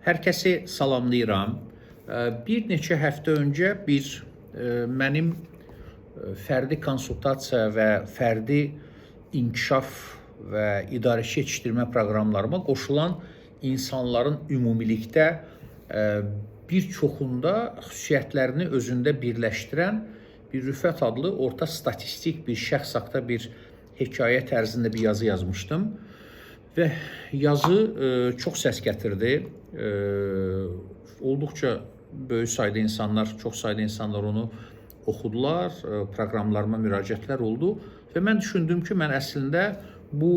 Hər kəsi salamlayıram. Bir neçə həftə öncə mənim fərdi konsultasiya və fərdi inkişaf və idarəçi yetişdirmə proqramlarıma qoşulan insanların ümumilikdə bir çoxunda xüsusiyyətlərini özündə birləşdirən bir Rüfət adlı orta statistik bir şəxs haqqında bir hekayə tərzində bir yazı yazmışdım. Və yazı çox səs gətirdi. Olduqca böyük sayda insanlar, çox sayda insanlar onu oxudular, proqramlarıma müraciətlər oldu. Və mən düşündüm ki, mən əslində bu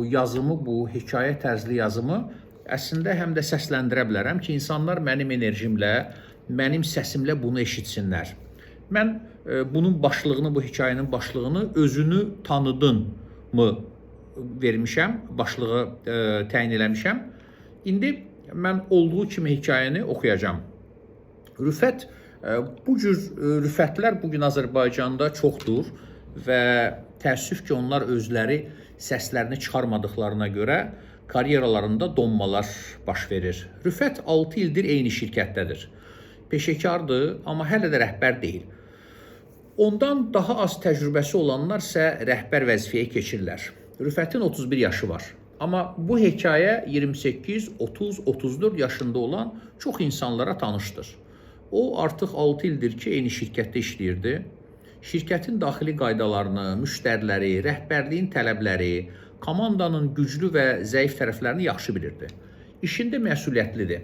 yazımı, bu hekayə tərzli yazımı əslində həm də səsləndirə bilərəm ki, insanlar mənim enerjimlə, mənim səsimlə bunu eşitsinlər. Mən bunun başlığını, bu hekayənin başlığını özünü tanıdın mı vermişəm, başlığı təyin eləmişəm. İndi mən olduğu kimi hekayəni oxuyacağam. Rüfət, bu cür rüfətlər bugün Azərbaycanda çoxdur və təəssüf ki, onlar özləri səslərini çıxarmadıqlarına görə karyeralarında donmalar baş verir. Rüfət 6 ildir eyni şirkətdədir. Peşəkardır, amma hələ də rəhbər deyil. Ondan daha az təcrübəsi olanlar isə rəhbər vəzifəyə keçirlər. Rüfətin 31 yaşı var. Amma bu hekayə 28, 30, 34 yaşında olan çox insanlara tanışdır. O artıq 6 ildir ki, eyni şirkətdə işləyirdi. Şirkətin daxili qaydalarını, müştəriləri, rəhbərliyin tələbləri, komandanın güclü və zəif tərəflərini yaxşı bilirdi. İşində məsuliyyətlidir.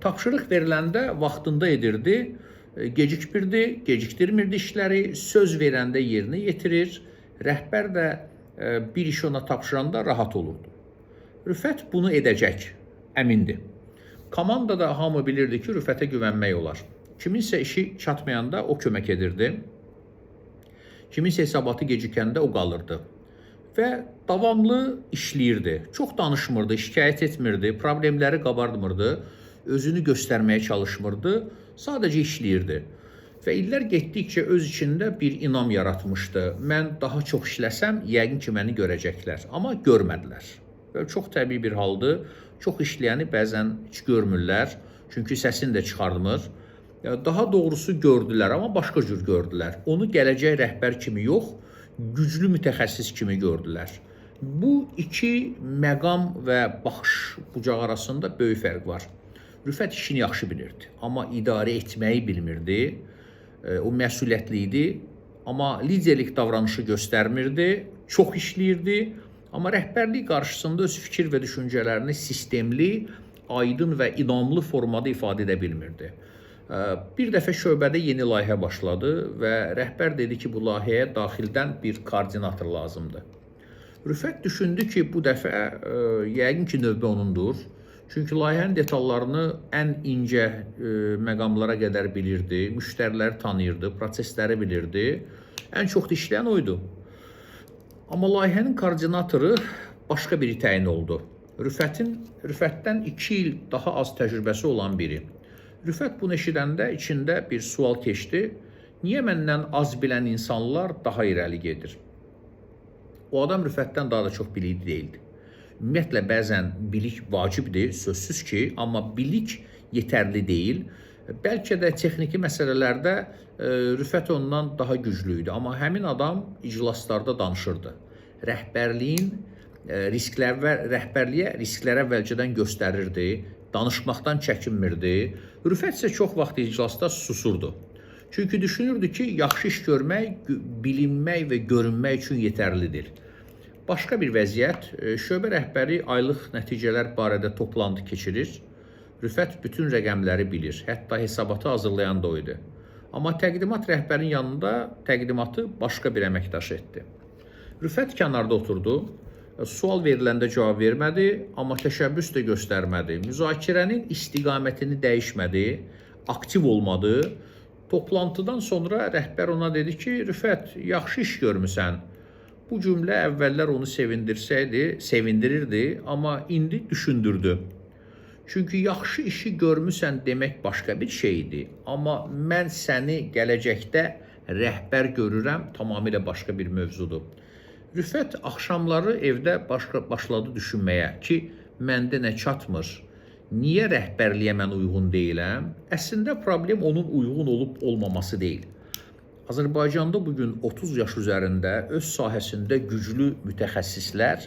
Tapşırıq veriləndə vaxtında edirdi, gecikmirdi, gecikdirmirdi işləri, söz verəndə yerinə yetirir, rəhbər də bir işi ona tapşıranda rahat olurdu. Rüfət bunu edəcək, əmindir. Komandada hamı bilirdi ki, Rüfətə güvənmək olar. Kiminsə işi çatmayanda o kömək edirdi. Kiminsə hesabatı gecikəndə o qalırdı. Və davamlı işləyirdi. Çox danışmırdı, şikayət etmirdi, problemləri qabardmırdı, özünü göstərməyə çalışmırdı, sadəcə işləyirdi. Və illər getdikcə öz içində bir inam yaratmışdı. Mən daha çox işləsəm, yəqin ki, məni görəcəklər. Amma görmədilər. Və çox təbii bir haldır. Çox işləyəni bəzən heç görmürlər. Çünki səsini də çıxarmır. Daha doğrusu gördülər, amma başqa cür gördülər. Onu gələcək rəhbər kimi yox, güclü mütəxəssis kimi gördülər. Bu iki məqam və baxış bucağı arasında böyük fərq var. Rüfət işini yaxşı bilirdi, amma idarə etməyi bilmirdi. O məsuliyyətli idi, amma liderlik davranışı göstərmirdi, çox işləyirdi, amma rəhbərlik qarşısında öz fikir və düşüncələrini sistemli, aydın və inamlı formada ifadə edə bilmirdi. Bir dəfə şöbədə yeni layihə başladı və rəhbər dedi ki, bu layihəyə daxildən bir koordinator lazımdır. Rüfət düşündü ki, bu dəfə yəqin ki, növbə onundur. Çünki layihənin detallarını ən incə məqamlara qədər bilirdi, müştəriləri tanıyırdı, prosesləri bilirdi. Ən çox da işləyən oydu. Amma layihənin koordinatoru başqa biri təyin oldu. Rüfətdən 2 il daha az təcrübəsi olan biri. Rüfət bunu eşidəndə içində bir sual keçdi. Niyə məndən az bilən insanlar daha irəli gedir? O adam Rüfətdən daha da çox bilikli deyildi. Ümumiyyətlə, bəzən bilik vacibdir, sözsüz ki, amma bilik yetərli deyil. Bəlkə də texniki məsələlərdə Rüfət ondan daha güclü idi, amma həmin adam iclaslarda danışırdı. Rəhbərliyə riskləri əvvəlcədən göstərirdi, danışmaqdan çəkinmirdi. Rüfət isə çox vaxt iclasda susurdu. Çünki düşünürdü ki, yaxşı iş görmək, bilinmək və görünmək üçün yetərlidir. Başqa bir vəziyyət, şöbə rəhbəri aylıq nəticələr barədə toplantı keçirir. Rüfət bütün rəqəmləri bilir, hətta hesabatı hazırlayan da o idi. Amma təqdimat rəhbərin yanında təqdimatı başqa bir əməkdaş etdi. Rüfət kənarda oturdu, sual veriləndə cavab vermədi, amma təşəbbüs də göstərmədi. Müzakirənin istiqamətini dəyişmədi, aktiv olmadı. Toplantıdan sonra rəhbər ona dedi ki, Rüfət, yaxşı iş görmüsən. Bu cümlə əvvəllər onu sevindirirdi, amma indi düşündürdü. Çünki yaxşı işi görmüsən demək başqa bir şeydir, amma mən səni gələcəkdə rəhbər görürəm tamamilə başqa bir mövzudur. Rüfət axşamları evdə başladı düşünməyə ki, məndə nə çatmır, Niyə rəhbərliyə mən uyğun deyiləm? Əslində problem onun uyğun olub olmaması deyil. Azərbaycanda bugün 30 yaş üzərində öz sahəsində güclü mütəxəssislər,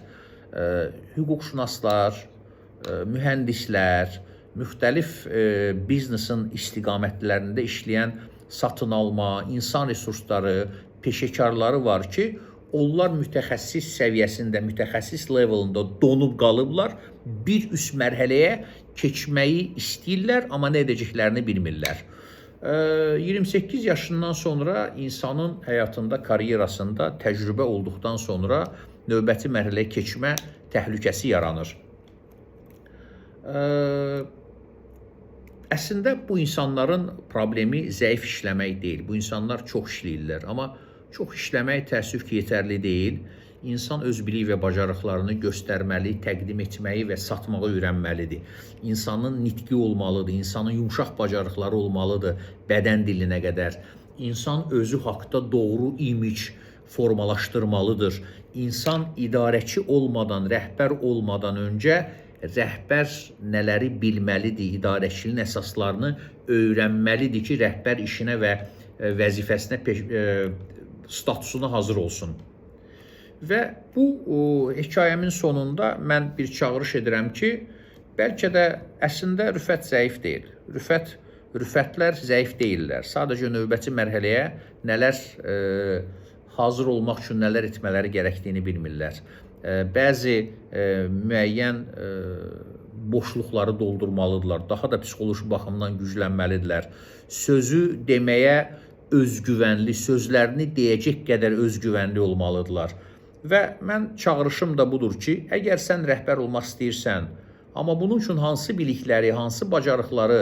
hüquqşünaslar, mühəndislər, müxtəlif biznesin istiqamətlərində işləyən satın alma, insan resursları, peşəkarları var ki, onlar mütəxəssis səviyyəsində, mütəxəssis levelında donub qalıblar, bir üst mərhələyə keçməyi istəyirlər, amma nə edəcəklərini bilmirlər. 28 yaşından sonra insanın həyatında, karyerasında təcrübə olduqdan sonra növbəti mərhələyə keçmə təhlükəsi yaranır. Əslində bu insanların problemi zəif işləmək deyil. Bu insanlar çox işləyirlər, amma çox işləmək təəssüf ki, yetərli deyil. İnsan öz bilik və bacarıqlarını göstərməli, təqdim etməyi və satmağı öyrənməlidir. İnsanın nitqi olmalıdır, insanın yumşaq bacarıqları olmalıdır, bədən dilinə qədər. İnsan özü haqda doğru imic formalaşdırmalıdır. İnsan idarəçi olmadan, rəhbər olmadan öncə rəhbər nələri bilməlidir, idarəçiliyin əsaslarını öyrənməlidir ki, rəhbər işinə və vəzifəsinə, statusuna hazır olsun. Və bu hekayəmin sonunda mən bir çağırış edirəm ki, bəlkə də əslində Rüfət zəif deyil. Rüfətlər zəif deyillər. Sadəcə növbəti mərhələyə nələr hazır olmaq üçün nələr etmələri gərəkdiyini bilmirlər. Bəzi müəyyən boşluqları doldurmalıdırlar. Daha da psixoloji baxımdan güclənməlidirlər. Sözü deməyə özgüvənli, sözlərini deyəcək qədər özgüvənli olmalıdırlar. Və mən çağırışım da budur ki, əgər sən rəhbər olmaq istəyirsən, amma bunun üçün hansı bilikləri, hansı bacarıqları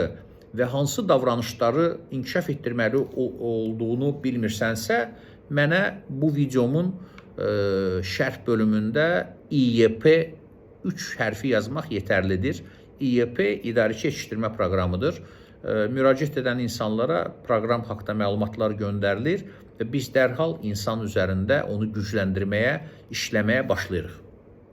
və hansı davranışları inkişaf etdirməli olduğunu bilmirsənsə, mənə bu videomun şərh bölümündə İYP 3 hərfi yazmaq yetərlidir. İYP idarəçi yetişdirmə proqramıdır. Müraciət edən insanlara proqram haqqında məlumatlar göndərilir və biz dərhal insan üzərində onu gücləndirməyə, işləməyə başlayırıq.